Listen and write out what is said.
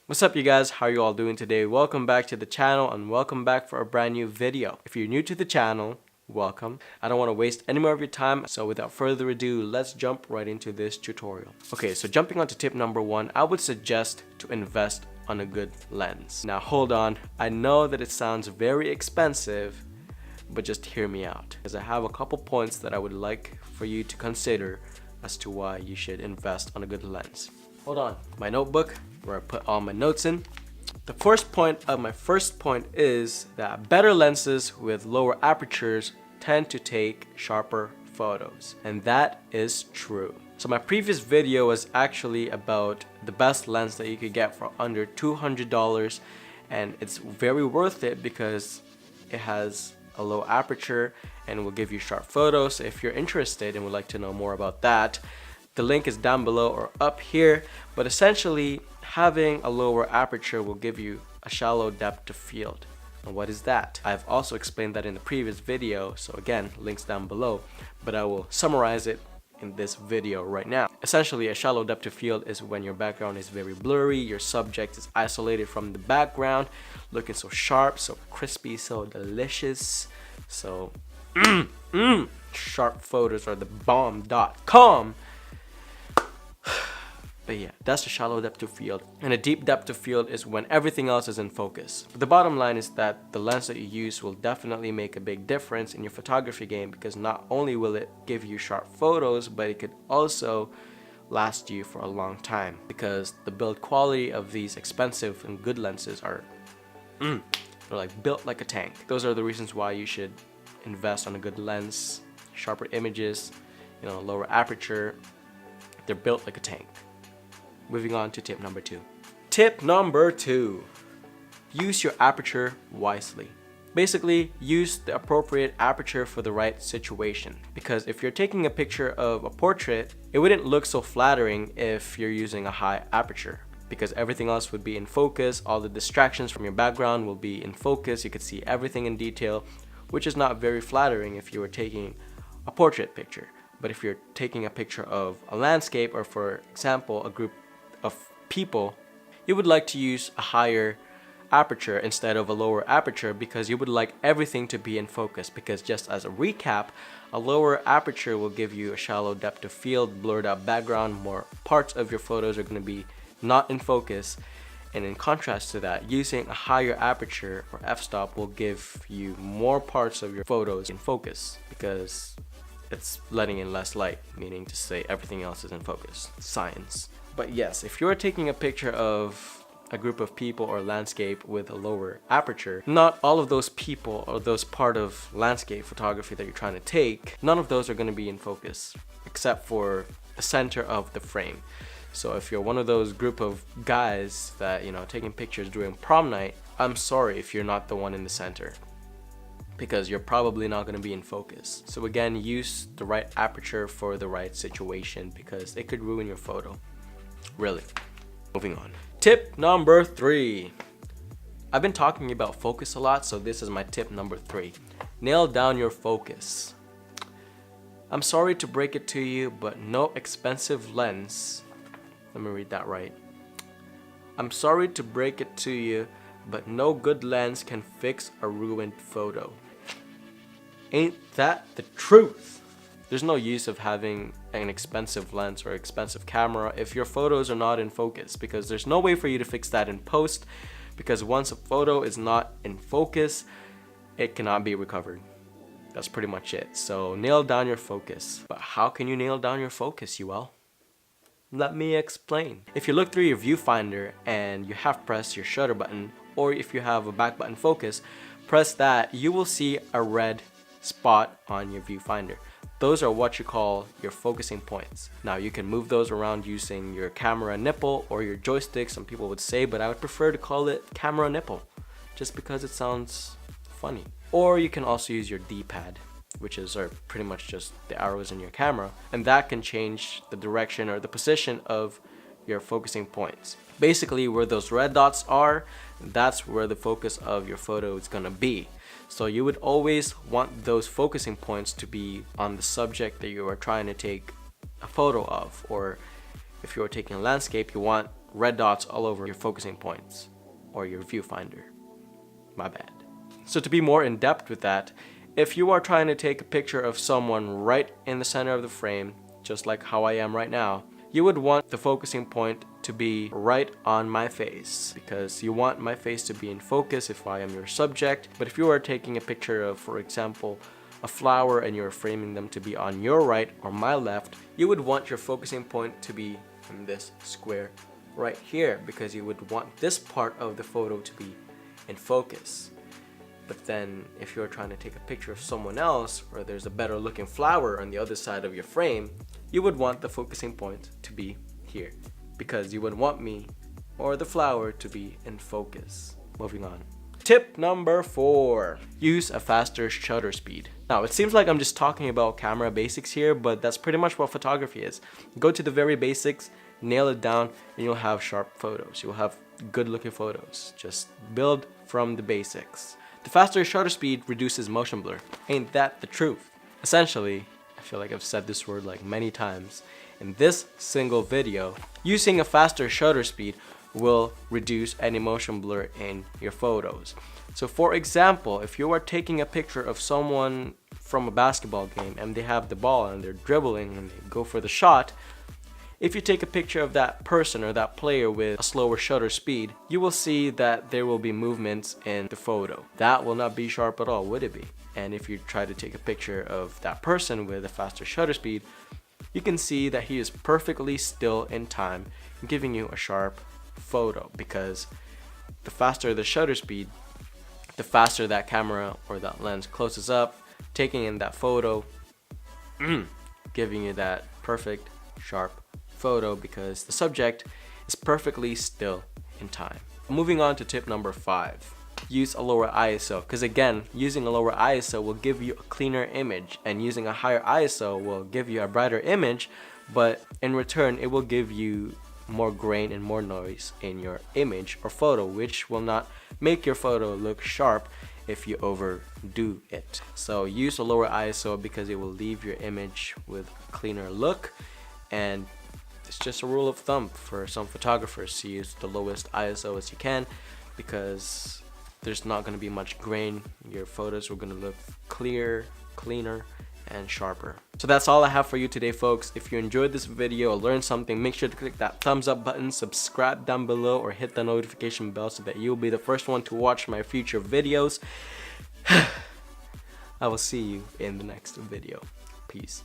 What's up you guys, how are you all doing today? Welcome back to the channel and welcome back for a brand new video. If you're new to the channel, welcome. I don't want to waste any more of your time, so without further ado, let's jump right into this tutorial. Okay, so jumping on to tip number 1, I would suggest to invest on a good lens. Now hold on, I know that it sounds very expensive, but just hear me out, because I have a couple points that I would like for you to consider as to why you should invest on a good lens. Hold on, my notebook where I put all my notes in. The first point of my first point is that better lenses with lower apertures tend to take sharper photos, and that is true. So my previous video was actually about the best lens that you could get for under $200, and it's very worth it because it has a low aperture and will give you sharp photos. So if you're interested and would like to know more about that, the link is down below or up here. But essentially, having a lower aperture will give you a shallow depth of field. And what is that? I've also explained that in the previous video, so again, links down below, but I will summarize it in this video right now. Essentially, a shallow depth of field is when your background is very blurry, your subject is isolated from the background, looking so sharp, so crispy, so delicious, so sharp photos are the bomb.com. But yeah, that's the shallow depth of field. And a deep depth of field is when everything else is in focus. But the bottom line is that the lens that you use will definitely make a big difference in your photography game, because not only will it give you sharp photos, but it could also last you for a long time, because the build quality of these expensive and good lenses are they're like built like a tank. Those are the reasons why you should invest on a good lens, sharper images, lower aperture. They're built like a tank. Moving on to tip number 2. Tip number 2. Use your aperture wisely. Basically, use the appropriate aperture for the right situation. Because if you're taking a picture of a portrait, it wouldn't look so flattering if you're using a high aperture, because everything else would be in focus. All the distractions from your background will be in focus. You could see everything in detail, which is not very flattering if you were taking a portrait picture. But if you're taking a picture of a landscape, or for example, a group of people, you would like to use a higher aperture instead of a lower aperture, because you would like everything to be in focus. Because just as a recap, a lower aperture will give you a shallow depth of field, blurred out background, more parts of your photos are going to be not in focus. And in contrast to that, using a higher aperture or f-stop will give you more parts of your photos in focus, because it's letting in less light, meaning to say everything else is in focus. Science. But yes, if you're taking a picture of a group of people or landscape with a lower aperture, not all of those people or those part of landscape photography that you're trying to take, none of those are going to be in focus except for the center of the frame. So if you're one of those group of guys that, taking pictures during prom night, I'm sorry if you're not the one in the center, because you're probably not going to be in focus. So again, use the right aperture for the right situation, because it could ruin your photo. Really. Moving on. Tip number 3. I've been talking about focus a lot, so this is my tip number 3. Nail down your focus. I'm sorry to break it to you, but no expensive lens. Let me read that right. I'm sorry to break it to you, but no good lens can fix a ruined photo. Ain't that the truth? There's no use of having an expensive lens or expensive camera if your photos are not in focus, because there's no way for you to fix that in post, because once a photo is not in focus, it cannot be recovered. That's pretty much it. So nail down your focus. But how can you nail down your focus, Well, let me explain. If you look through your viewfinder and you have pressed your shutter button, or if you have a back button focus, press that, you will see a red spot on your viewfinder. Those are what you call your focusing points. Now you can move those around using your camera nipple or your joystick, some people would say, but I would prefer to call it camera nipple, just because it sounds funny. Or you can also use your D-pad, which are pretty much just the arrows in your camera, and that can change the direction or the position of your focusing points. Basically, where those red dots are, that's where the focus of your photo is gonna be. So you would always want those focusing points to be on the subject that you are trying to take a photo of, or if you're taking a landscape, you want red dots all over your focusing points or your viewfinder. My bad. So to be more in depth with that, if you are trying to take a picture of someone right in the center of the frame, just like how I am right now, you would want the focusing point to be right on my face, because you want my face to be in focus if I am your subject. But if you are taking a picture of, for example, a flower and you're framing them to be on your right or my left, you would want your focusing point to be in this square right here, because you would want this part of the photo to be in focus. But then if you're trying to take a picture of someone else, or there's a better looking flower on the other side of your frame, you would want the focusing point to be here, because you would want me or the flower to be in focus. Moving on. Tip number 4, use a faster shutter speed. Now, it seems like I'm just talking about camera basics here, but that's pretty much what photography is. Go to the very basics, nail it down, and you'll have sharp photos. You'll have good looking photos. Just build from the basics. The faster shutter speed reduces motion blur. Ain't that the truth? Essentially, I feel like I've said this word like many times in this single video, using a faster shutter speed will reduce any motion blur in your photos. So for example, if you are taking a picture of someone from a basketball game and they have the ball and they're dribbling and they go for the shot, if you take a picture of that person or that player with a slower shutter speed, you will see that there will be movements in the photo. That will not be sharp at all, would it be? And if you try to take a picture of that person with a faster shutter speed, you can see that he is perfectly still in time, giving you a sharp photo, because the faster the shutter speed, the faster that camera or that lens closes up, taking in that photo, giving you that perfect sharp photo, because the subject is perfectly still in time. Moving on to tip number 5. Use a lower ISO, because again, using a lower ISO will give you a cleaner image, and using a higher ISO will give you a brighter image, but in return it will give you more grain and more noise in your image or photo, which will not make your photo look sharp if you overdo it. So use a lower ISO because it will leave your image with a cleaner look, and it's just a rule of thumb for some photographers to use the lowest ISO as you can, because there's not going to be much grain. Your photos are going to look clear, cleaner, and sharper. So that's all I have for you today, folks. If you enjoyed this video or learned something, make sure to click that thumbs up button, subscribe down below, or hit the notification bell so that you'll be the first one to watch my future videos. I will see you in the next video. Peace.